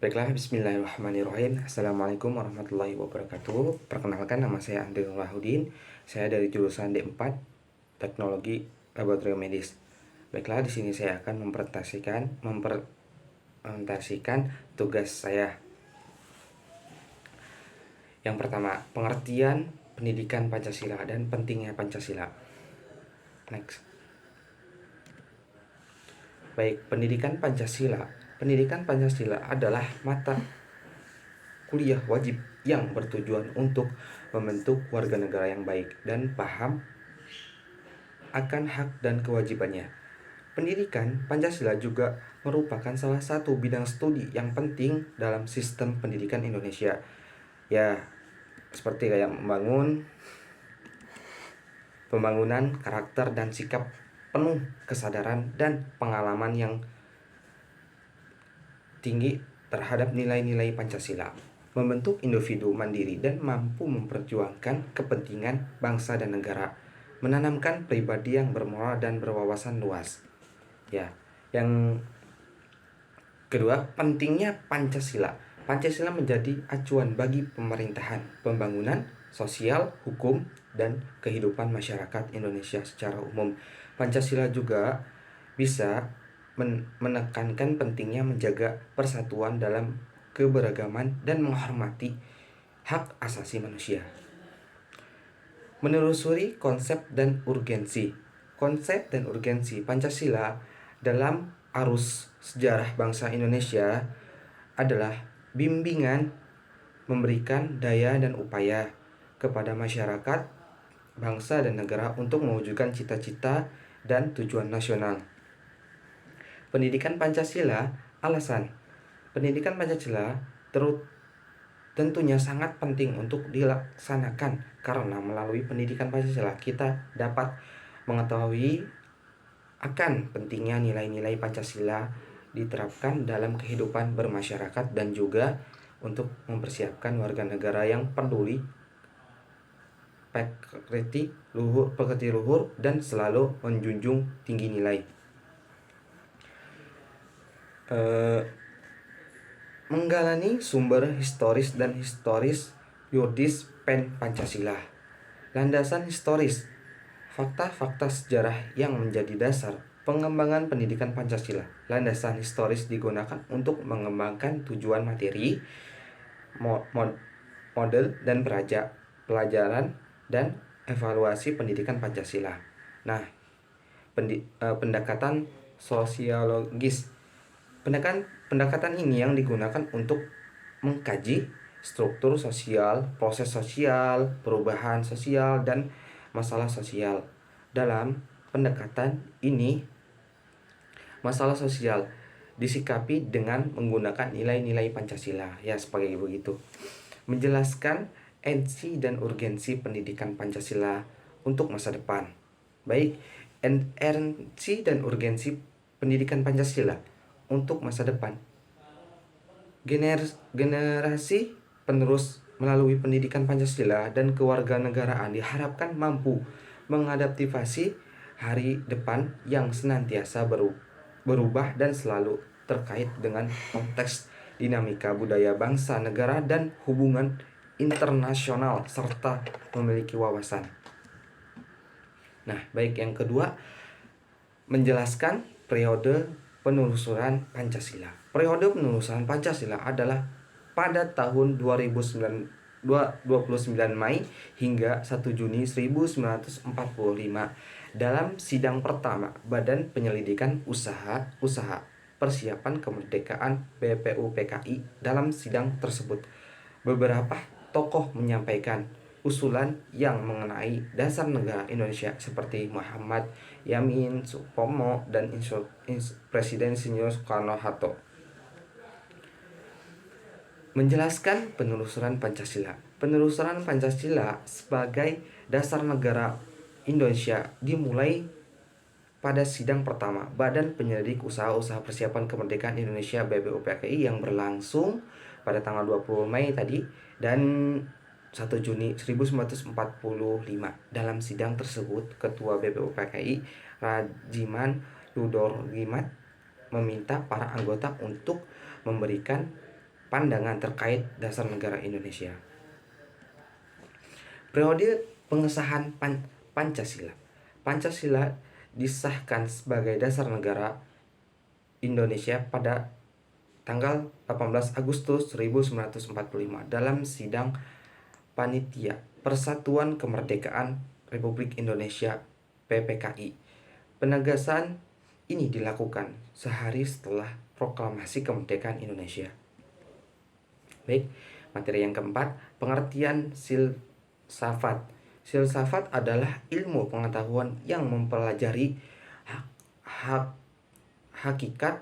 Baiklah, bismillahirrahmanirrahim. Assalamualaikum warahmatullahi wabarakatuh. Perkenalkan, nama saya Andri Nurahudin. Saya dari jurusan D4 Teknologi Laboratorium Medis. Baiklah, di sini saya akan mempresentasikan tugas saya. Yang pertama, pengertian pendidikan Pancasila dan pentingnya Pancasila. Next. Baik, pendidikan Pancasila. Pendidikan Pancasila adalah mata kuliah wajib yang bertujuan untuk membentuk warga negara yang baik dan paham akan hak dan kewajibannya. Pendidikan Pancasila juga merupakan salah satu bidang studi yang penting dalam sistem pendidikan Indonesia. Ya, seperti kayak pembangunan karakter dan sikap penuh kesadaran dan pengalaman yang tinggi terhadap nilai-nilai Pancasila, membentuk individu mandiri dan mampu memperjuangkan kepentingan bangsa dan negara, menanamkan pribadi yang bermoral dan berwawasan luas. Ya, yang kedua, pentingnya Pancasila. Pancasila menjadi acuan bagi pemerintahan, pembangunan sosial, hukum, dan kehidupan masyarakat Indonesia secara umum. Pancasila juga bisa menekankan pentingnya menjaga persatuan dalam keberagaman dan menghormati hak asasi manusia. Menelusuri konsep dan urgensi. Konsep dan urgensi Pancasila dalam arus sejarah bangsa Indonesia adalah bimbingan memberikan daya dan upaya kepada masyarakat, bangsa dan negara untuk mewujudkan cita-cita dan tujuan nasional. Pendidikan Pancasila, alasan pendidikan Pancasila tentunya sangat penting untuk dilaksanakan karena melalui pendidikan Pancasila kita dapat mengetahui akan pentingnya nilai-nilai Pancasila diterapkan dalam kehidupan bermasyarakat dan juga untuk mempersiapkan warga negara yang peduli, pekerti luhur dan selalu menjunjung tinggi nilai. Menggalani sumber historis dan yuridis PEN Pancasila. Landasan historis, fakta-fakta sejarah yang menjadi dasar pengembangan pendidikan Pancasila. Landasan historis digunakan untuk mengembangkan tujuan materi, model dan pelajaran dan evaluasi pendidikan Pancasila. Nah, pendekatan sosiologis. Pendekatan ini yang digunakan untuk mengkaji struktur sosial, proses sosial, perubahan sosial, dan masalah sosial. Dalam pendekatan ini, masalah sosial disikapi dengan menggunakan nilai-nilai Pancasila. Ya, sebagai begitu. Menjelaskan esensi dan urgensi pendidikan Pancasila untuk masa depan. Baik, esensi dan urgensi pendidikan Pancasila untuk masa depan. Generasi penerus melalui pendidikan Pancasila dan kewarganegaraan diharapkan mampu mengadaptasi hari depan yang senantiasa berubah dan selalu terkait dengan konteks dinamika budaya bangsa, negara, dan hubungan internasional serta memiliki wawasan. Nah, baik, yang kedua, menjelaskan periode penelusuran Pancasila. Periode penelusuran Pancasila adalah pada tahun 29 Mai hingga 1 Juni 1945 dalam sidang pertama Badan Penyelidikan Usaha Persiapan Kemerdekaan BPUPKI. Dalam sidang tersebut, beberapa tokoh menyampaikan usulan yang mengenai dasar negara Indonesia seperti Muhammad Yamin, Supomo, dan Presiden Insinyur Soekarno-Hatta. Menjelaskan penelusuran Pancasila. Penelusuran Pancasila sebagai dasar negara Indonesia dimulai pada sidang pertama Badan Penyelidik Usaha Persiapan Kemerdekaan Indonesia BPUPKI yang berlangsung pada tanggal 20 Mai tadi dan 1 Juni 1945. Dalam sidang tersebut, Ketua BPUPKI Rajiman Ludorgimat meminta para anggota untuk memberikan pandangan terkait dasar negara Indonesia. Periode pengesahan Pancasila. Pancasila disahkan sebagai dasar negara Indonesia pada tanggal 18 Agustus 1945 dalam sidang Panitia Persatuan Kemerdekaan Republik Indonesia (PPKI). Penegasan ini dilakukan sehari setelah proklamasi kemerdekaan Indonesia. Baik, materi yang keempat, pengertian filsafat. Filsafat adalah ilmu pengetahuan yang mempelajari hakikat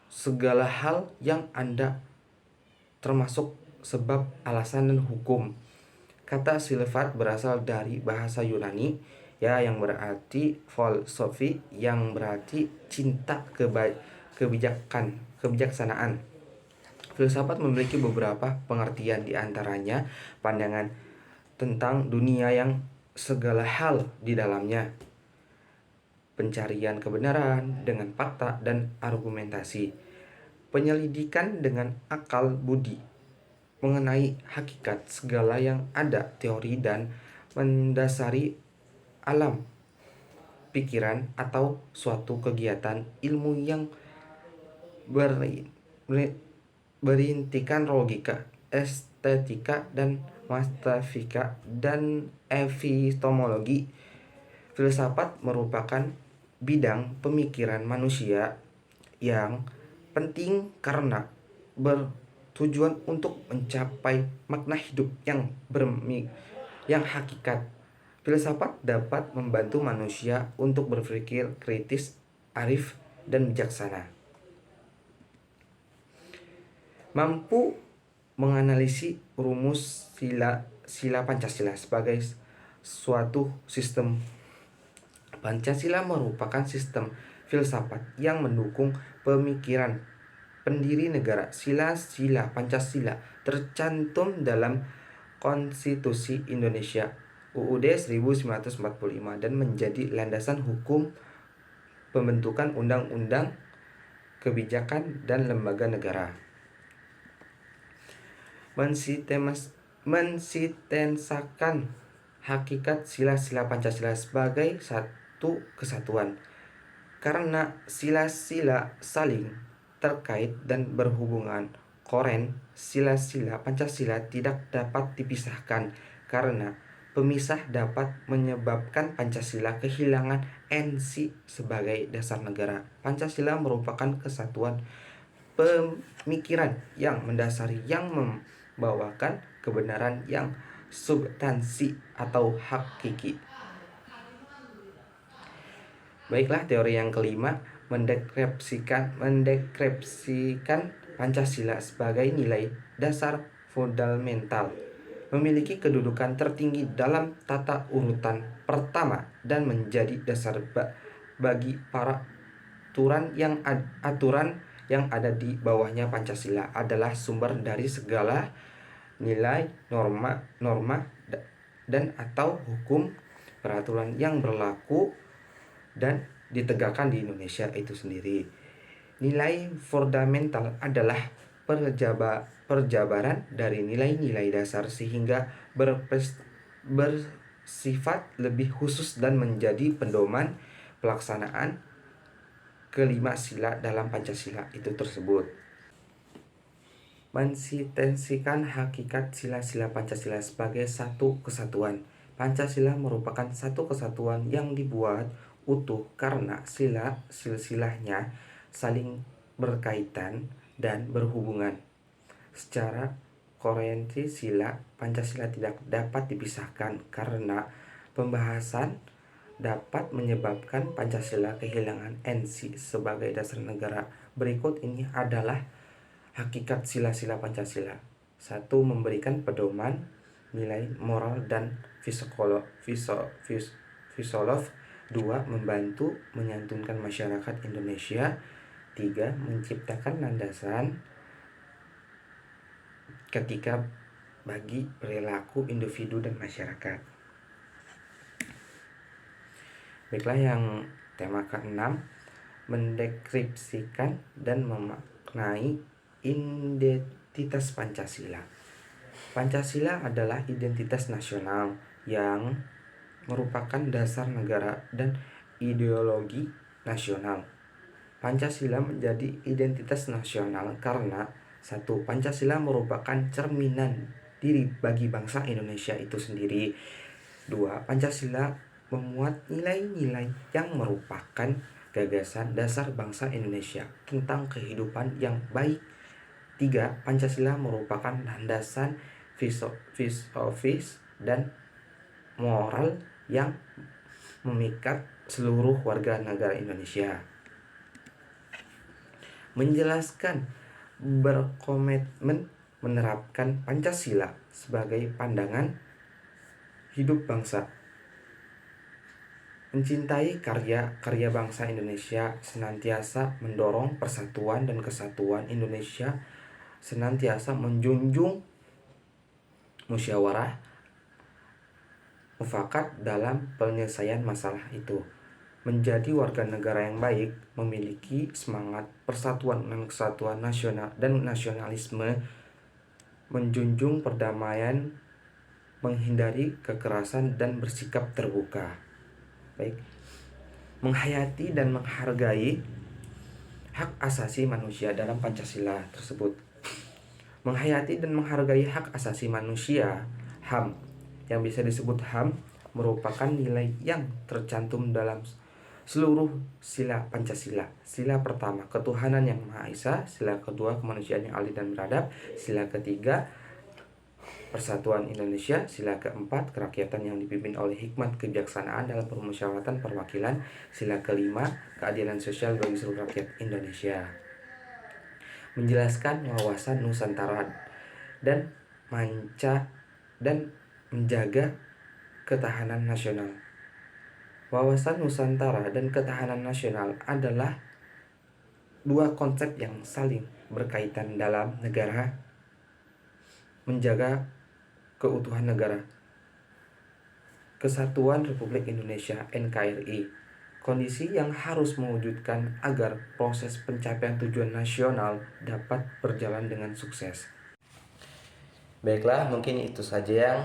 segala hal yang ada, termasuk sebab, alasan, dan hukum. Kata filsafat berasal dari bahasa Yunani yang berarti filosofi, yang berarti cinta kebijaksanaan. Filsafat memiliki beberapa pengertian, diantaranya pandangan tentang dunia yang segala hal di dalamnya, pencarian kebenaran dengan fakta dan argumentasi, penyelidikan dengan akal budi mengenai hakikat segala yang ada, teori dan mendasari alam pikiran atau suatu kegiatan ilmu yang berintikan logika, estetika, dan metafisika dan epistemologi. Filsafat merupakan bidang pemikiran manusia yang penting karena bertujuan untuk mencapai makna hidup yang hakikat. Filsafat dapat membantu manusia untuk berpikir kritis, arif, dan bijaksana. Mampu menganalisis rumus sila Pancasila sebagai suatu sistem. Pancasila merupakan sistem filsafat yang mendukung pemikiran pendiri negara. Sila-sila Pancasila tercantum dalam Konstitusi Indonesia (UUD 1945) dan menjadi landasan hukum pembentukan undang-undang, kebijakan, dan lembaga negara. Mensitensakan hakikat sila-sila Pancasila sebagai satu kesatuan. Karena sila-sila saling terkait dan berhubungan koren, sila-sila Pancasila tidak dapat dipisahkan karena pemisah dapat menyebabkan Pancasila kehilangan esensi sebagai dasar negara. Pancasila merupakan kesatuan pemikiran yang mendasari, yang membawakan kebenaran yang substansi atau hakiki. Baiklah, teori yang kelima, mendeskripsikan Pancasila sebagai nilai dasar fundamental, memiliki kedudukan tertinggi dalam tata urutan pertama dan menjadi dasar bagi para aturan yang ada di bawahnya. Pancasila adalah sumber dari segala nilai, norma dan atau hukum, peraturan yang berlaku dan ditegakkan di Indonesia itu sendiri. Nilai fundamental adalah perjabaran dari nilai-nilai dasar sehingga bersifat lebih khusus dan menjadi pedoman pelaksanaan kelima sila dalam Pancasila itu tersebut. Mensitensikan hakikat sila-sila Pancasila sebagai satu kesatuan. Pancasila merupakan satu kesatuan yang dibuat utuh karena silsilahnya saling berkaitan dan berhubungan. Secara koherensi sila Pancasila tidak dapat dipisahkan karena pembahasan dapat menyebabkan Pancasila kehilangan esensi sebagai dasar negara. Berikut ini adalah hakikat sila-sila Pancasila. 1. Memberikan pedoman nilai moral dan filosofis. 2. Membantu menyatukan masyarakat Indonesia. 3. Menciptakan landasan ketika bagi perilaku individu dan masyarakat. Baiklah, yang tema ke-6, mendeskripsikan dan memaknai identitas Pancasila. Pancasila adalah identitas nasional yang merupakan dasar negara dan ideologi nasional. Pancasila menjadi identitas nasional karena satu, Pancasila merupakan cerminan diri bagi bangsa Indonesia itu sendiri. Dua, Pancasila memuat nilai-nilai yang merupakan gagasan dasar bangsa Indonesia tentang kehidupan yang baik. Tiga, Pancasila merupakan landasan filosofis dan moral yang memikat seluruh warga negara Indonesia. Menjelaskan berkomitmen menerapkan Pancasila sebagai pandangan hidup bangsa. Mencintai karya-karya bangsa Indonesia, senantiasa mendorong persatuan dan kesatuan Indonesia, senantiasa menjunjung musyawarah mufakat dalam penyelesaian masalah itu. Menjadi warga negara yang baik, memiliki semangat persatuan dan kesatuan nasional dan nasionalisme, menjunjung perdamaian, menghindari kekerasan dan bersikap terbuka. Baik. Menghayati dan menghargai hak asasi manusia dalam Pancasila tersebut. Menghayati dan menghargai hak asasi manusia, HAM, yang bisa disebut HAM, merupakan nilai yang tercantum dalam seluruh sila Pancasila. Sila pertama, ketuhanan yang Maha Esa. Sila kedua, kemanusiaan yang adil dan beradab. Sila ketiga, persatuan Indonesia. Sila keempat, kerakyatan yang dipimpin oleh hikmat kebijaksanaan dalam permusyawaratan perwakilan. Sila kelima, keadilan sosial bagi seluruh rakyat Indonesia. Menjelaskan wawasan Nusantara dan menjaga ketahanan nasional. Wawasan Nusantara dan ketahanan nasional adalah dua konsep yang saling berkaitan dalam negara, menjaga keutuhan negara, Kesatuan Republik Indonesia (NKRI). Kondisi yang harus mewujudkan agar proses pencapaian tujuan nasional dapat berjalan dengan sukses. Baiklah, mungkin itu saja yang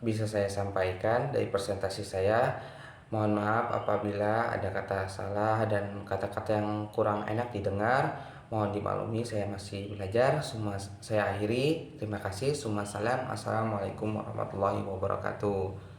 bisa saya sampaikan dari presentasi saya. Mohon maaf apabila ada kata salah dan kata-kata yang kurang enak didengar. Mohon dimaklumi, saya masih belajar. Saya akhiri. Terima kasih. Assalamualaikum warahmatullahi wabarakatuh.